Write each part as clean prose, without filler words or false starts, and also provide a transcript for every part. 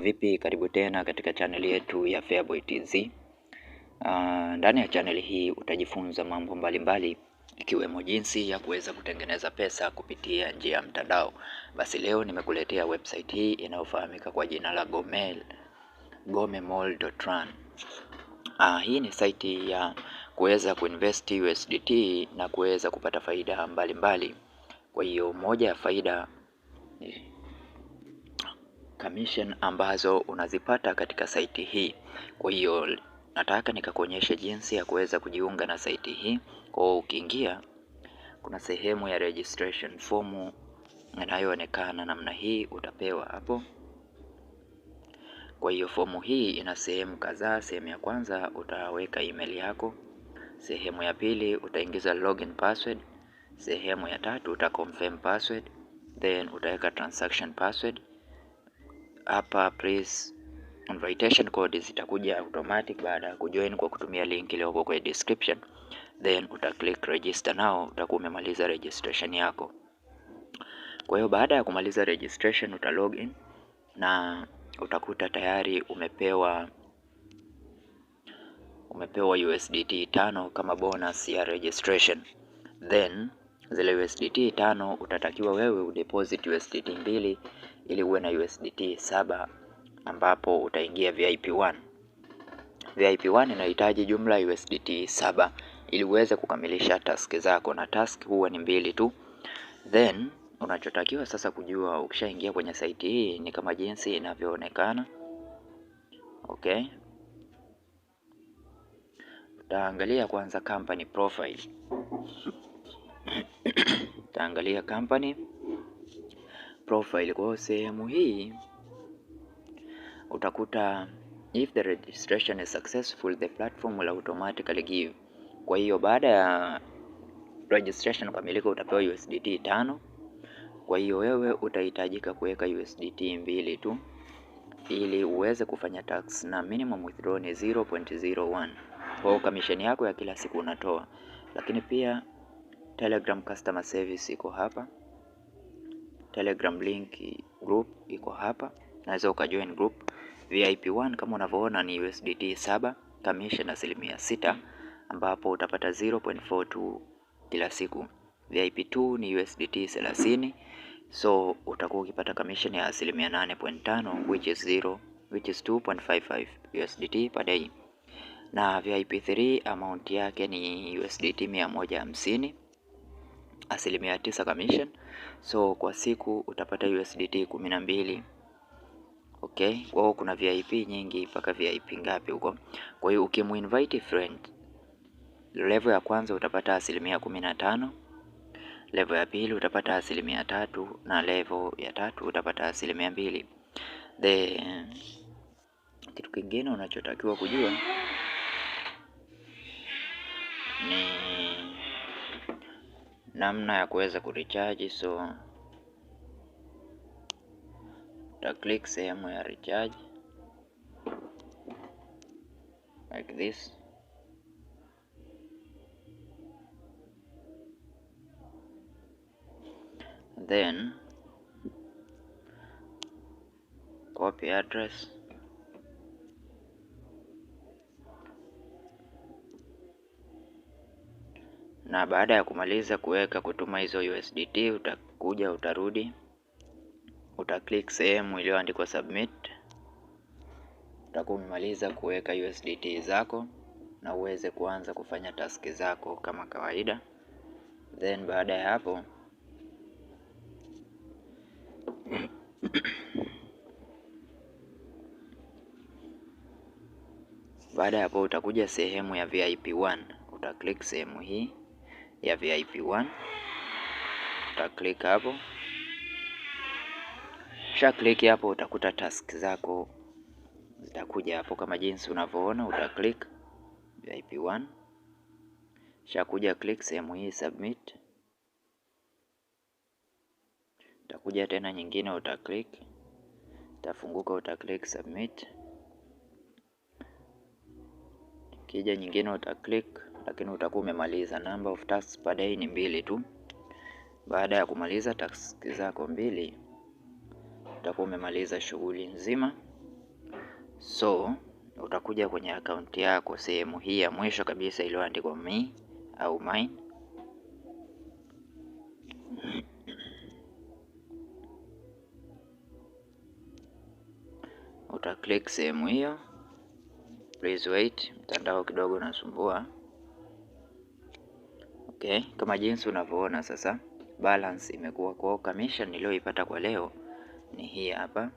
Vipi, karibu tena katika channel yetu ya Feaboy TZ. Ndani ya channel hii utajifunza mambo mbalimbali ikiwemo jinsi ya kuweza kutengeneza pesa kupitia njia ya mtandao. Basi leo nimekuletea website hii inayofahamika kwa jina la gomemall.run. Hii ni site ya kuweza kuinvest USDT na kuweza kupata faida mbalimbali. Kwa hiyo moja ya faida commission ambazo unazipata katika site hii. Kwa hiyo nataka nikakuonyesha jinsi ya kuweza kujiunga na site hii. Kwa ukiingia, kuna sehemu ya registration form inayoonekana namna hii, utapewa hapo. Kwa hiyo fomu hii ina sehemu kadhaa. Sehemu ya kwanza utaweka email yako, sehemu ya pili utaingiza login password, sehemu ya tatu utaconfirm password, then utaweka transaction password. Hapa please invitation code zitakuja automatic baada ya kujoin kwa kutumia link iliyoko kwenye description, then click register now. Utakuwa umemaliza registration yako. Kwa hiyo baada ya kumaliza registration login na utakuta tayari umepewa USDT 5 kama bonus ya registration. Then zile USDT 5 utatakiwa wewe udeposit USDT 2 ili uwe na USDT 7, ambapo utaingia VIP 1. VIP 1 inahitaji jumla USDT 7 ili uweze kukamilisha task zako, na task huwa ni 2 tu. Then unachotakiwa sasa kujua ukishaingia kwenye site hii ni kama jinsi inavyoonekana. Okay, utaangalia kwanza company profile. Utaangalia company profile. Kwa sehemu hii utakuta if the registration is successful the platform will automatically give. Kwa hiyo baada ya registration kukamilika utapewa USDT 5. Kwa hiyo wewe utahitajika kuweka USDT 2 tu ili uweze kufanya tax, na minimum withdraw ni 0.01. Kwa commission yako ya kila siku unatoa. Lakini pia Telegram customer service iko hapa, Telegram link group iko hapa, naweza ukajoin group. VIP 1 kama unavyoona ni USDT 7, commission 6%, ambapo utapata 0.42 kila siku. VIP 2 ni USDT 30, so utakuwa ukipata commission ya 8.5 which is 2.55 USDT per day. Na VIP 3 amount yake ni USDT 150, 9% commission, so kwa siku utapata USDT 12. Okay, kwa hiyo kuna VIP nyingi mpaka VIP ngapi huko. Kwa hiyo ukimuinvite friend, level ya kwanza utapata 15%, level ya pili utapata 3%, na level ya tatu utapata 2%. Then kitu kingine unachotakiwa kujua ni namna ya kuweza kurecharge. So click sehemu ya recharge like this. Then copy address, na baada ya kumaliza kuweka kutuma hizo USDT utakuja utarudi, click sehemu iliyoandikwa submit. Utakuwa umemaliza kuweka USDT zako na uweze kuanza kufanya task zako kama kawaida. Then baada ya hapo utakuja sehemu ya VIP 1, click sehemu hii ya VIP 1, click hapo. Click hapo utakuta task zako zitakuja hapo kama jinsi unavyoona. Click VIP 1, kuja click sehemu hii submit. Utakuja tena nyingine click, itafunguka, click submit. Kija nyingine click, lakini utakuwa umemaliza. Number of tasks per day ni 2 tu. Baada ya kumaliza task zako 2 utakuwa umemaliza shughuli nzima. So utakuja kwenye akaunti yako sehemu hii ya mwisho kabisa iliyoandikwa me au mine. Uta click sehemu hiyo. Please wait, mtandao kidogo unasumbua. Okay, kama jinsi unavyoona sasa balance imekuwa kwa commission niliyoipata kwa leo ni hii hapa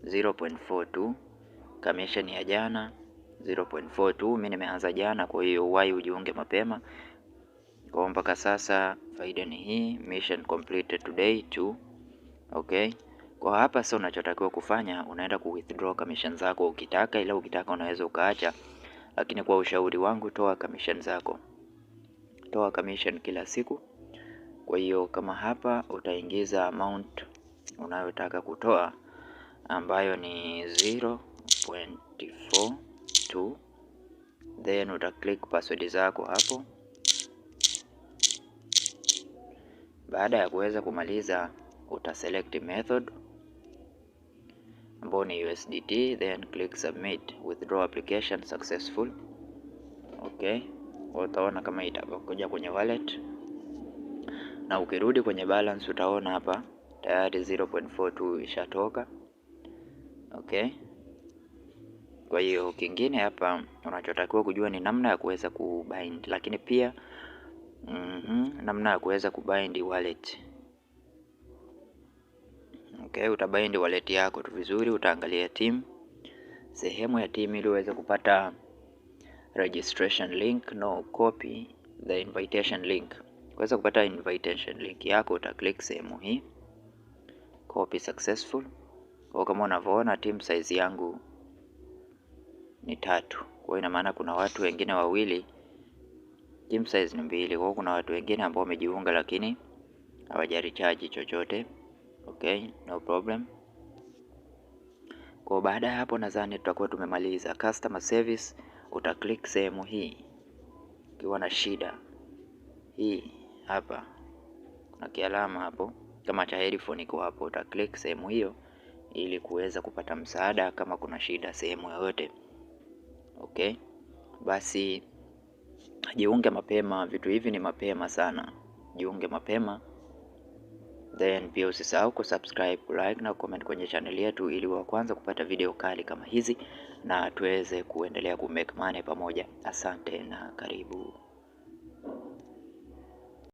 0.42. Commission ya jana 0.42. Mimi nimeanza jana, kwa hiyo why ujiunge mapema. Kwa mpaka sasa faida ni hii, mission completed today too. Okay, kwa hapa sasa unachotakiwa kufanya unaenda ku withdraw commission zako ukitaka, ila ukitaka unaweza ukaacha, lakini kwa ushauri wangu toa commission zako, toa commission kila siku. Kwa hiyo kama hapa utaingiza amount unayotaka kutoa ambayo ni 0.42, then uta click password zako hapo. Baada ya kuweza kumaliza uta select method ambayo ni USDT, then click submit. Withdraw application successful. Okay, utaona kama itakuja kwenye wallet, na ukirudi kwenye balance utaona hapa tayari 0.42 ishatoka. Okay, kwa hiyo kingine hapa unachotakiwa kujua ni namna ya kuweza kubind, lakini pia namna ya kuweza kubind wallet. Okay, utabind wallet yako tu vizuri, utaangalia team, sehemu ya team ili uweze kupata registration link, no copy the invitation link. Kuweza kupata invitation link yako uta click sehemu hii copy successful. Kwa kama unavyoona team size yangu ni 3, kwa ina maana kuna watu wengine wawili, team size ni 2, kwa kuna watu wengine ambao wamejiunga lakini hawajaricharge chochote. Okay, no problem. Kwa baada ya hapo nadhani tutakuwa tumemaliza customer service. Uta click sehemu hii ukiwa na shida hii hapa, kuna kialama hapo kama cha headphone iko hapo, uta click sehemu hiyo ili kuweza kupata msaada kama kuna shida sehemu yoyote. Okay, basi jiunge mapema, vitu hivi ni mapema sana, jiunge mapema. Then pia usisahau kusubscribe, like na comment kwenye channel yetu ili wa kwanza kupata video kali kama hizi na tuweze kuendelea kumake money pamoja. Asante na karibu.